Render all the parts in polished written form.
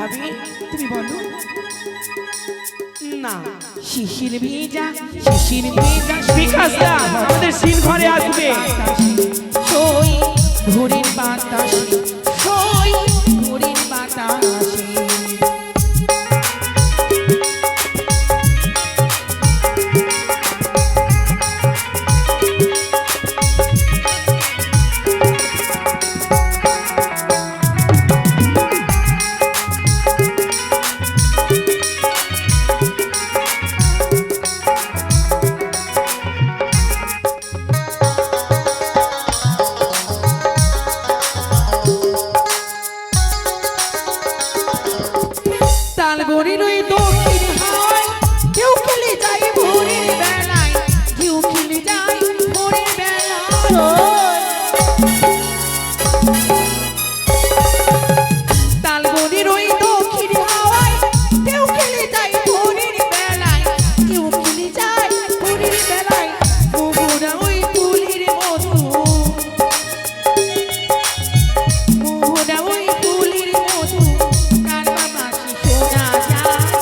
হবে তুমি বলো না। শিশির ভেজা বিকাশ দা আমাদের সিন ঘরে আসবে। সই ভোরের বাতাসে সই ভোরের বাতাসে তালগড়ির ওই দক্ষিণ হাওয়ায় কেউ খেলে যায় ভোরের বেলায়, কেউ খেলে যায় ভোরের বেলায়। তালগড়ির ওই দক্ষিণ হাওয়ায় কেউ খেলে যায় ভোরের বেলায়, কেউ খেলে যায় ভোরের বেলায়। মোহরা ওই ফুলের মতো, মোহরা ওই ফুলের মতো কার বাবাকে শোনা যায়।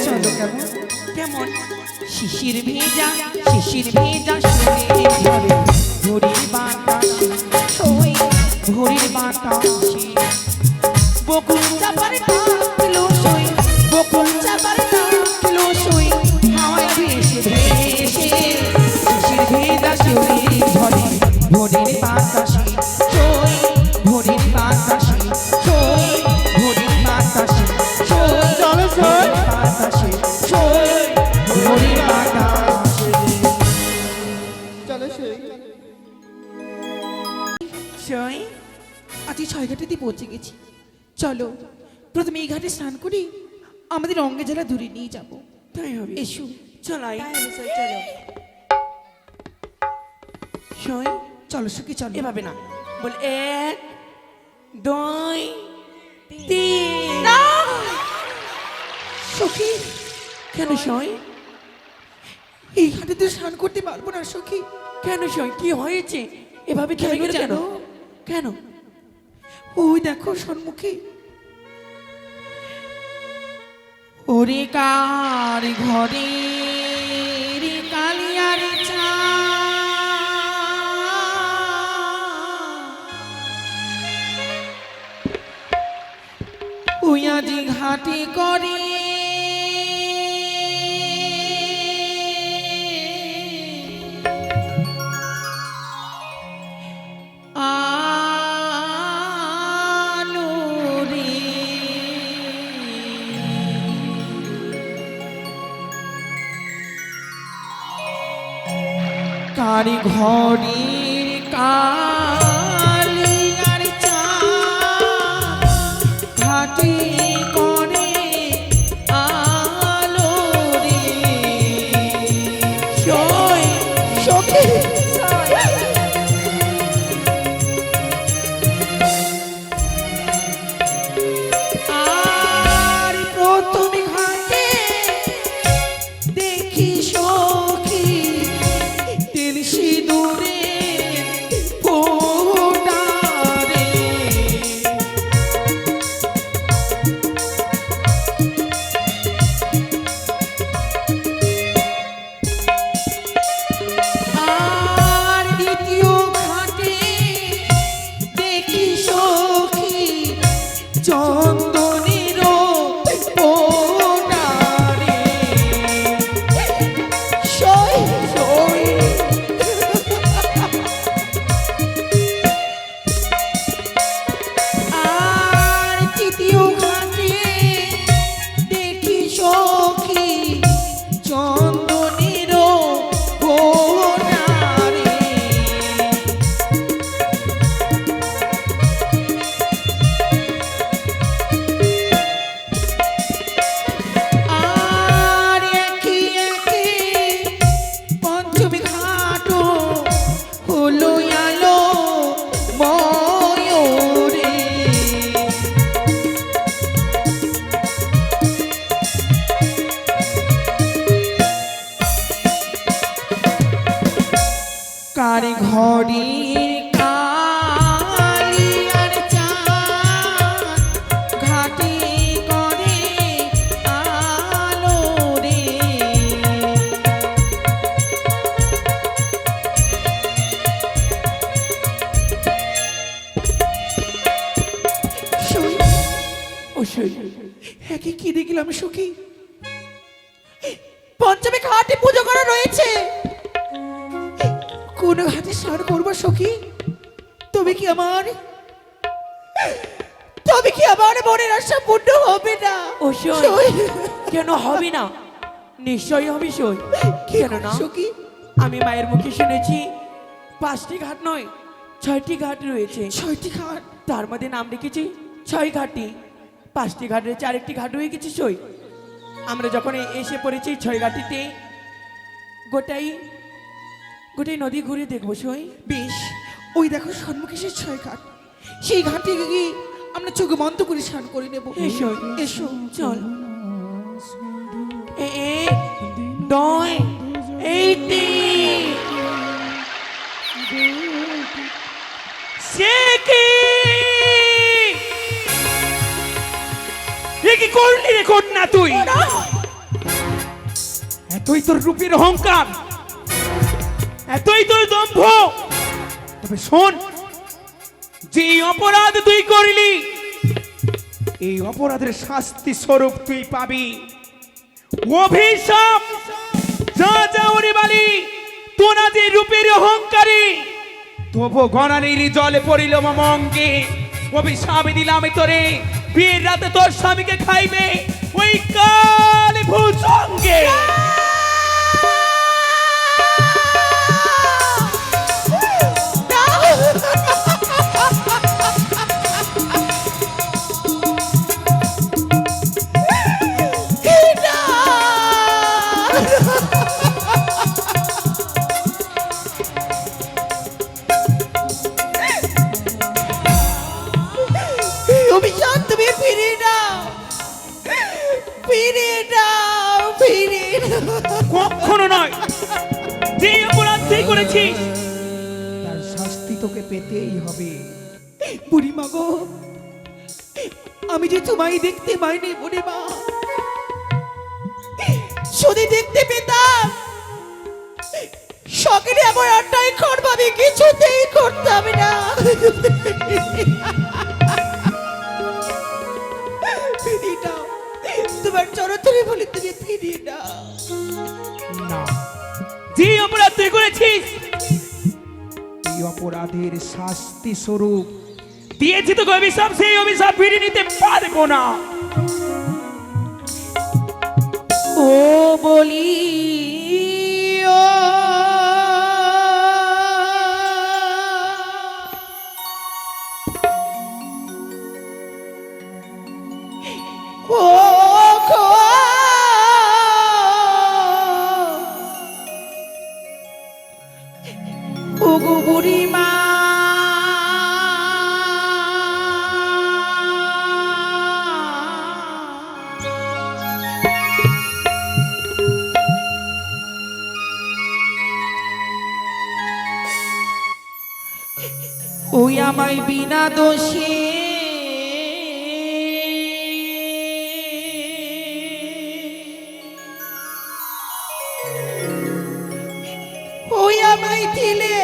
চলো কেমন কেমন শিশির ভেজা শুনে ধরে ভোরের বাতাসে সই ভোরের বাতাসে বকুল চাপার ডাকলো সই, বকুল চাপার ডাকলো সই হাওয়ায় ভেসে ভেসে শিশির ভেজা শুনে ধরে ভোরের বাতাসে সই ভোরের বাতাসে সই ভোরের বাতাসে সই চলো সই বাতাসে সই ভোরের বাতাসে। চলো সই সই আজ ছয় ঘাটেতে পৌঁছে গেছি। চলো প্রথমে এই ঘাটে স্নান করি, আমাদের অঙ্গে জেলা দূরে নিয়ে যাব। তাই হবে। এসো চলাই চলো সই চলো সুখী চলো। এভাবে না, বল 1 2 3। সখী কেন সই? এই ঘাটে তো স্নান করতে পারবো না সখী। কেন সই? কি হয়েছে? এভাবে থেমে গেলে কেন? জানো? কেন? ওই দেখো সম্মুখে ওরে কার ঘরে রে কালিয়ার চা ওই আজি ঘাটে করে আলো রে কারি ঘরের কালিয়ার চা ঘাটে করে আলো রে সই সখী আর প্রথম ঘাটে দেখি সখী তেল সিঁদুরে ফোঁটা রে আর দ্বিতীয় ঘাটে দেখি সখী চন্দনের ফোঁটা রে সই সই আর তৃতীয় ঘাটে দেখি সখী চন্দনের ফোঁটা রে আর একে একে পঞ্চমী ঘাটও হলো আলো ময়ূরে কার ঘরের কালিয়ার চা বললাম সখী, পঞ্চমী ঘাটে পুজো করা রয়েছে, কোন ঘাটে স্নান করবো সখী? তুমি কি আমার মনের আশা পূর্ণ হবে না? ও সই, কেন হবে না? নিশ্চয়ই হবে সই। কেন না সখী? আমি মায়ের মুখে শুনেছি 5টি ঘাট নয় 6টি ঘাট রয়েছে। 6টি ঘাট? তার মধ্যে নাম লিখেছি 6 ঘাটই। 5টি ঘাট রয়েছে, আরেকটি ঘাট হয়ে গেছে সই। আমরা যখন এসে পড়েছি 6 ঘাটিতে, গোটাই নদী ঘুরে দেখবো সই। বেশ, ওই দেখো সম্মুখে সেই 6 ঘাট, সেই ঘাটে গিয়ে আমরা চোখ বন্ধ করে স্নান করে নেব। এসো এসো চল। নয় এইটি সে কি এ কি করলি রে কন্যা তুই? এতই তোর রূপের অহংকার, এতই তোর দম্ভ। তবে শোন, যে অপরাধ তুই করলি, এই অপরাধের শাস্তি স্বরূপ তুই পাবি অভিশাপ। যা যা ওরে বালি, তোরা যে রূপের অহংকারী, তবু গণানির জলে পড়িল মমঙ্গে। অভিশাপ দিলাম তোরে, বিয়ের রাতে তোর স্বামীকে খাইবে ওই কাল ভুজঙ্গে। অভিশাপ তুমি ফিরে নাও, ফিরে নাও, ফিরে নাও। কখনো নয়, যে অপরাধ তুই করেছিস তার শাস্তি তোকে পেতেই হবে। বুড়িমা গো, আমি যে তোমায় দেখতে পাইনি বুড়িমা, যদি দেখতে পেতাম সকালে আমার অন্যায় করবো আমি কিছুতেই করতাম না। ফিরিয়ে নাও, তোমার চরতরে বলে তুমি ফিরিয়ে নাও। না, যে অপরাধ তুই করেছিস এই অপরাধের শাস্তি স্বরূপ দিয়েছি তোকে অভিশাপ, সেই অভিশাপ ফিরিয়ে নিতে পারবো না। ও বলি ও গো বুড়িমা, ওই আমায় বিনা দোষে ওই আমায় দিলে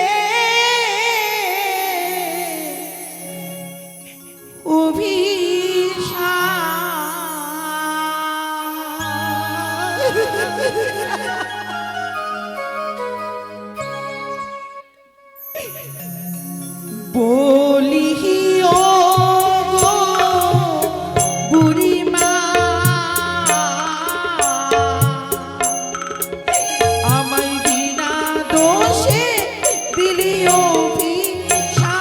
বলি ও গো বুড়িমা, আমায় বিনা দোষে দিলি অভিশাপ।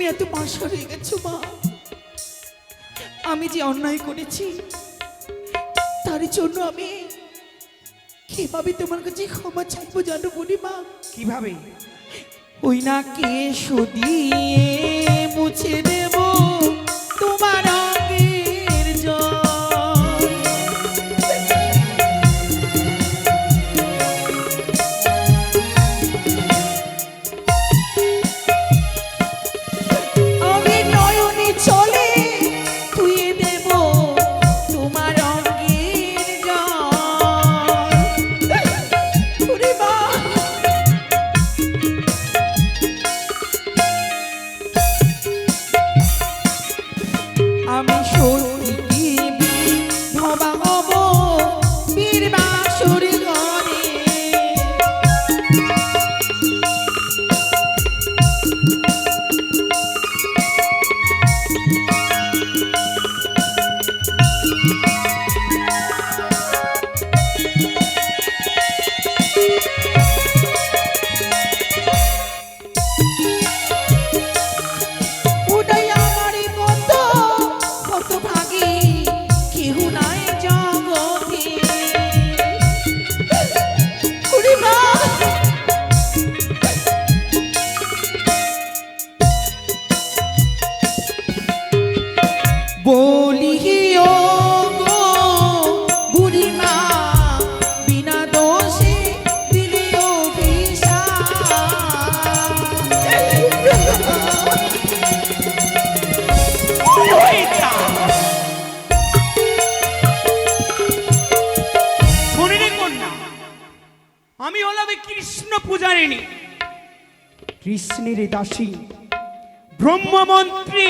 তুমি এত পাশা হয়ে গেছো মা। আমি যে অন্যায় করেছি তার জন্য আমি কিভাবে তোমার কাছে ক্ষমা চাইবো জানো বুড়িমা? কিভাবে? ওই না কে দিয়ে মুছে দেব তোমার আগের জল। আমি নয়নে চলে ধুয়ে দেব তোমার অঙ্গের জল। বুড়িমা আমি সত্যি ভবা হব বীর বাসুর ঘরে। ওটাই আমারই বন্ধ কত ভাগী কেহ নাই জগতে। বুড়িমা বলিও গো বুড়িমা বিনা দোষে দিলিও ভিসা। শোনেনি কন্যা, আমি হলাম এই কৃষ্ণ পূজারিণী, কৃষ্ণের দাসী, ব্রহ্মমন্ত্রী।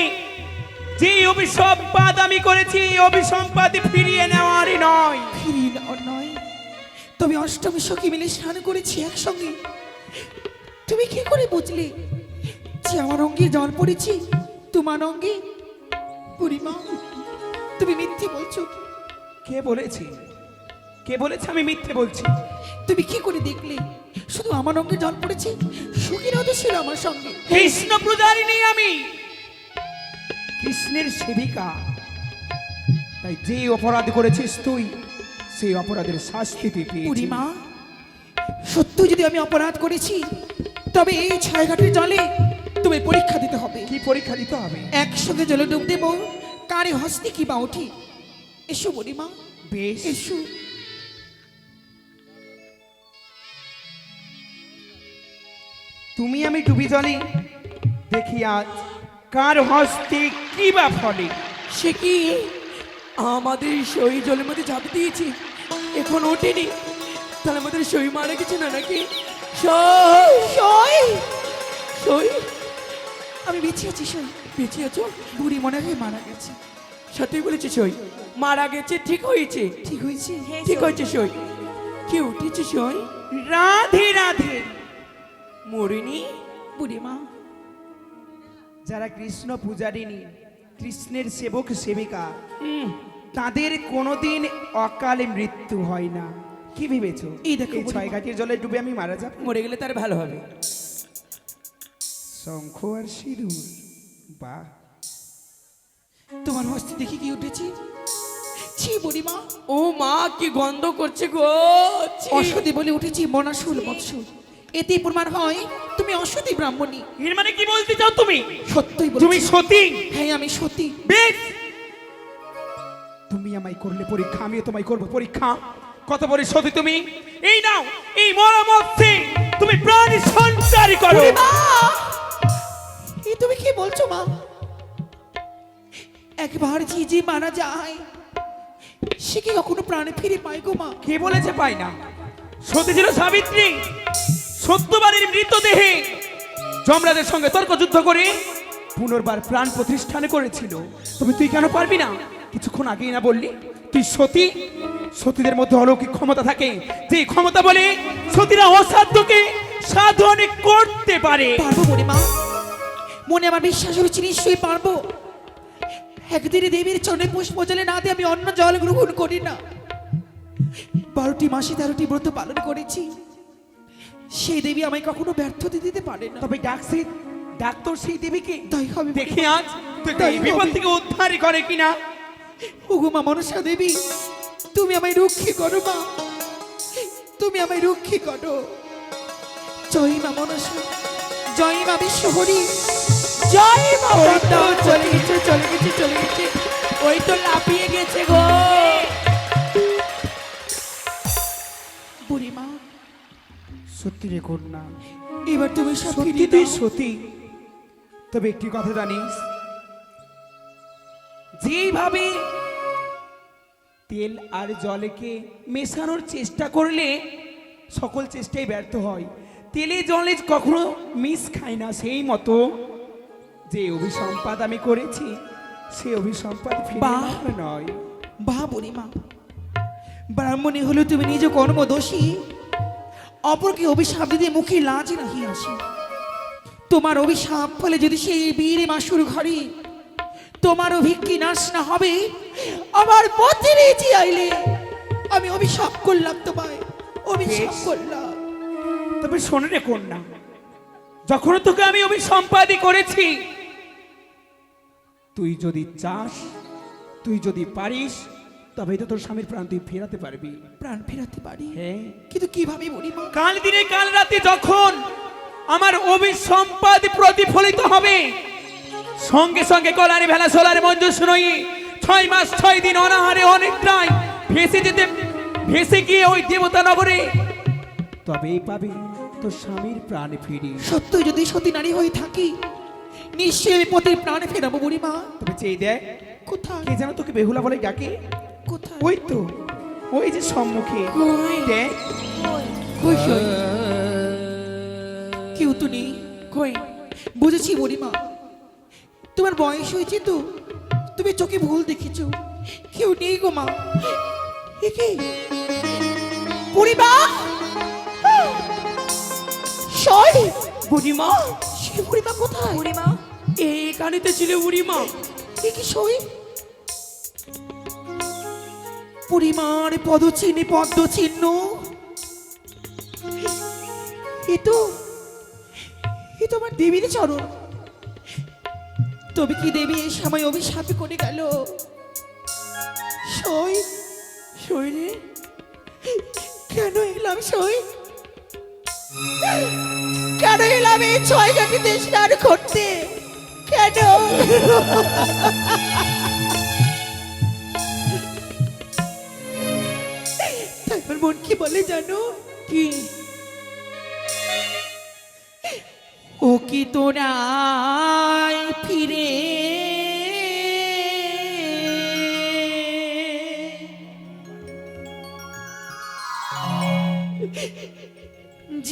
যে অভিসম্পাদ আমি করেছি এই অভিসম্পাদ ফিরিয়ে নেওয়ারই নয়। ফিরিয়ে নেওয়ার নয়, তবে অষ্টমী সখী মিলে স্নান করেছি একসঙ্গে। তুমি কি করে বুঝলে যে আমার অঙ্গে জল পড়েছি তোমার অঙ্গে? বুড়িমা তুমি মিথ্যে বলছো। কে বলেছে? কে বলেছে আমি মিথ্যে বলছি? তুমি কি করে দেখলে শুধু আমার অঙ্গে জল পড়েছে? সখীরাও তো ছিল আমার সঙ্গে। কৃষ্ণ পূজারিণী আমি, কৃষ্ণের সেবিকা। তাই যে অপরাধ করেছিস তুই সেই অপরাধের শাস্তি তুই পেয়েছিস। বুড়িমা সত্য যদি আমি অপরাধ করেছি তবে এই ছায়াঘাটের জলে তুমি পরীক্ষা দিতে হবে। কি পরীক্ষা দিতে হবে? একসঙ্গে জলে ডুব দেবো, কারে হস্তে কি বা উঠি। এসো বুড়িমা, বেশ, এসো। তুমি আমি ডুবি জলে দেখি আজ কার হস্তে কি বা ফলে। সে কি আমাদের সই জলের মধ্যে ঝাঁপ দিয়েছি, এখন ওঠেনি? তাহলে আমাদের সই মারা গেছে না নাকি? সই সই সই আমি বেঁচে আছি। সই বেঁচে আছো? বুড়ি মনে হয় মারা গেছে। সত্যি বলেছি সই মারা গেছে? ঠিক হয়েছে, ঠিক হয়েছে। ঠিক হয়েছে সই। কে উঠেছে সই? রাধে রাধে। মরিনি? বুড়িমা যারা কৃষ্ণ পূজারিণী, কৃষ্ণের সেবক সেবিকা, হুম, তাদের কোনোদিন অকালে মৃত্যু হয় না। কি ভেবেছো এই দেখো এই ছয় ঘাটের জলে ডুবে আমি মারা যাব? মরে গেলে তার ভালো হবে। শঙ্খ আর সিঁদুর, বাহ! তোমার হস্তে দেখি কি উঠেছি। ছি বুড়িমা, ও মা, কি গন্ধ করছে গো! ছি! অসতী বলে উঠেছি মনাসুল মৎস্য। এতে প্রমাণ হয় তুমি অসতী ব্রাহ্মণী। এর মানে কি বলতে চাও তুমি? সত্যই তুমি বলছি। সতী? হ্যাঁ আমি সতী। বেশ, তুমি আমায় করলে পরীক্ষা, আমিও তোমায় করব পরীক্ষা। কত বড় সতী তুমি! এই নাও, এই মরামধ্যে তুমি প্রাণ সঞ্চার করো। বুড়িমা এই তুমি কি বলছো মা? একবার যে মারা যায় সে কি কখনো প্রাণে ফিরে পায় গো মা? কে বলেছে পাই না? সতী ছিল সাবিত্রী, সত্যবাদীর মৃতদেহে যমরাজের সঙ্গে তর্ক যুদ্ধ করে পুনর্বার প্রাণ প্রতিষ্ঠান করেছিল। তবে তুই কেন পারবি না? কিছুক্ষণ আগেই না বললি তুই সতী? সতীদের মধ্যে অলৌকিক ক্ষমতা থাকে, যে ক্ষমতা বলে সতীরা অসাধ্যকে সাধন করতে পারে। পারবো বুড়িমা, মনে আমার বিশ্বাস হচ্ছে নিশ্চয়ই পারবো। একদিনে দেবীর চরণে পুষ্প জলে না দিয়ে আমি অন্য জল গ্রহণ করি না। 12টি মাসে 13টি ব্রত পালন করেছি, সেই দেবী আমায় কখনো ব্যর্থতা দিতে পারে না। তবে ডাকছি ডাক্তার সেই দেবীকে তাই হবে দেখে আজ তুই তাই এই বিপদ হবে। থেকে উদ্ধারই করে কিনা। ওগো মা মনসা দেবী, তুমি আমায় রক্ষী করো মা, তুমি আমায় রক্ষী করো। জয় মা মনসা, জয় মা বিশ্বহরি, জয় মা ওই তো পদ্মা। চলে গেছে চলে গেছে চলে গেছে। ওই তো লাফিয়ে গেছে গো। বুড়িমা, সত্যি রে কন্যা, এবার তুমি সব সত্যি ফিরিয়ে তুই দাও। সত্যি। তবে একটি কথা জানিস, যেভাবে তেল আর জলেকে মেশানোর চেষ্টা করলে সকল চেষ্টাই ব্যর্থ হয়, তেলে জলে কখনো মিশ খায় না। সেই মতো যে অভিসম্পাদ আমি করেছি সে অভিসম্পাদ ফিরে বাহ! আসার নয়। বাহ বুড়িমা, ব্রাহ্মণী হলো তুমি নিজ কর্মদোষী, অপরকে অভিশাপ দিতে মুখে লাজ নাহি আসে। তোমার অভিশাপ ফলে যদি সেই বীর মাসুর ঘরে তোমারও ভিক্ষি নাশ না হবে, আমার পথে রেচি আইলে আমি অভিশাপ করলাম তোমায়, অভিশাপ বেশ। করলাম। তবে শোন রে কন্যা, যখন তোকে আমি অভিসম্পাদই করেছি, তুই যদি চাস, তুই যদি পারিস, তবে তো তোর স্বামীর প্রাণ তুই ফেরাতে পারবি। প্রাণ ফেরাতে পারি, হ্যাঁ, কিন্তু কিভাবে বুড়িমা? কাল দিনে কাল রাতে যখন আমার অভিসম্পাদ প্রতিফলিত হবে, সঙ্গে সঙ্গে কলারে ভেলা সোলারে মঞ্জুস নই, 6 মাস 6 দিন অনাহারে অনিদ্রায় ভেসে গিয়ে ওই দেবতা নগরে তবেই পাবি তোর স্বামীর প্রাণ ফিরি। সত্য যদি সতী নারী হয়ে থাকি, নিশ্চয়ই আমি পতির প্রাণ ফেরাবো বুড়িমা। তবে চেয়ে দেখ, কোথায় কে যেন তোকে বেহুলা বলে ডাকে। কোথায়? ওই তো, ওই যে সম্মুখে কই? দেখ। কই সই? কেউ তো নেই। কই? বুঝেছি বুড়িমা, তোমার বয়স হয়েছে তো, তুমি চোখে ভুল দেখেছো। কেউ নেই গো মা। একে বুড়িমা, সই বুড়িমা, সে বুড়িমা কোথায়? বুড়িমা এখানে তো ছিল বুড়িমা। এ কি সই? বুড়িমার পদচিহ্ন পদ্ম চিহ্ন, এ তো আমার দেবীর চরণ। তবে কি দেবী এই সময় অভিশাপ করে গেল? সই সই রে, কেন এলাম সই? কেন এলাম এই 6 ঘাটিতে স্নান করতে? কেন? তাই আমার মন কি বলে জানো? কি? ও কি তোরাই ফিরে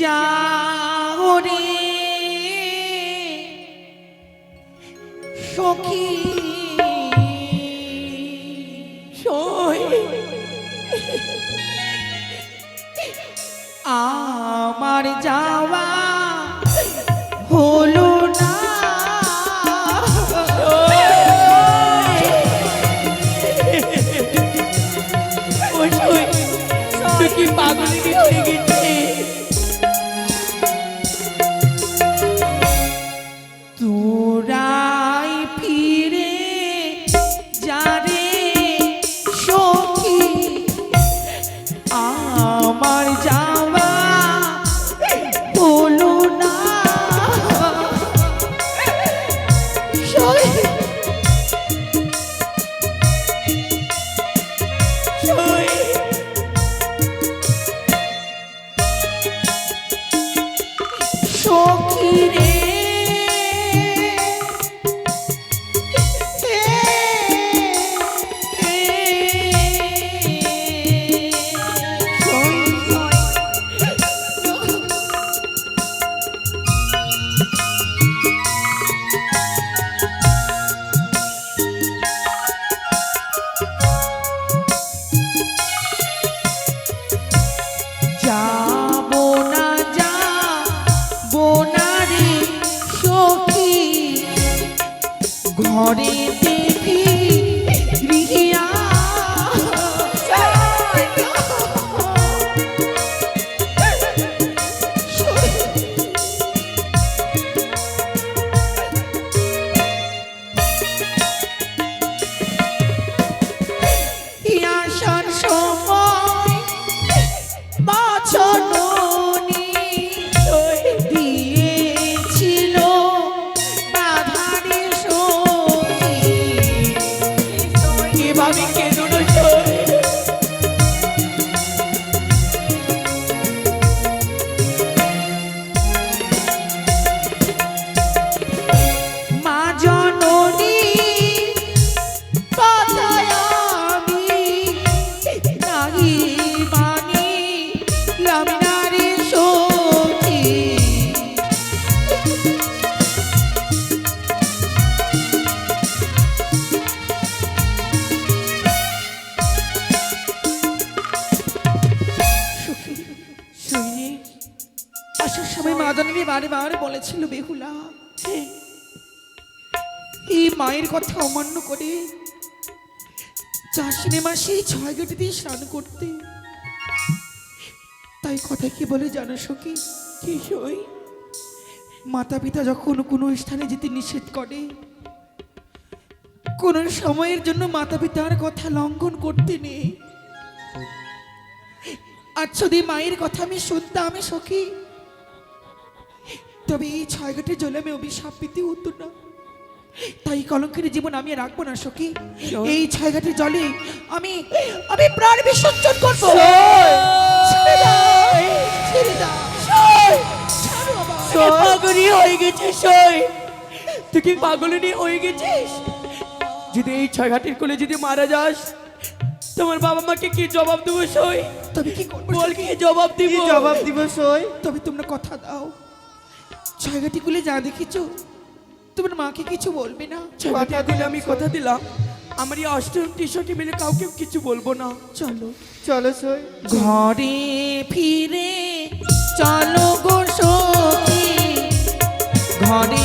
যাও রে সখী, সই আমার যাওয়া হলো না। ওই সই, তুই কি পাগল হয়ে গেছে? তোরাই ফিরে যারে সখী, আমার যাওয়া হলো না। সই সই আমি কেঁদো না সই। মা জননী কথায় আমি নাহি মানিলাম না রে সখী। সইনি আসার সময় মা জননী বারে বারে বলেছিল, বেহুলা এই মায়ের কথা অমান্য করে চাষিনে মাসে 6 ঘাটে দিয়ে স্নান করতে। তাই কথা কি বলে জানো সখী? কি সই? মাতা পিতা যখন কোনো স্থানে যেতে নিষেধ করে, কোন সময়ের জন্য মাতা পিতার কথা লঙ্ঘন করতে নেই। আর যদি মায়ের কথা আমি শুনতাম সখী, তবে এই 6 ঘাটে জলে আমি অভিশাপ পেতে হতো না। তাই কলঙ্কের জীবন আমি আর রাখবো না সখী। এই 6 ঘাটের জলে আমি আমি প্রাণ বিসর্জন করবো। ছেড়ে দাও, ছেড়ে দাও, ছাড়ো আমায়। পাগলি হয়ে গেছিস সই, তুই কি পাগলিনী হয়ে গেছিস? যদি এই 6 ঘাটের কোলে যদি মারা যাস, তোমার বাবা মাকে কি জবাব দেবো সই? তবে কি করবো বল সখী? কি জবাব দিব? জবাব দিব সই? তবে তোমরা কথা দাও, 6 ঘাটি গুলে যা দেখেছো তোমার মাকে কিছু বলবে না? কথা দিলে আমি কথা দিলাম, আমার এই অষ্টমটি সখী মিলে কাউকে কিছু বলবো না। চলো চলো সই। ঘরে ফিরে চলো গো সখী, ঘরে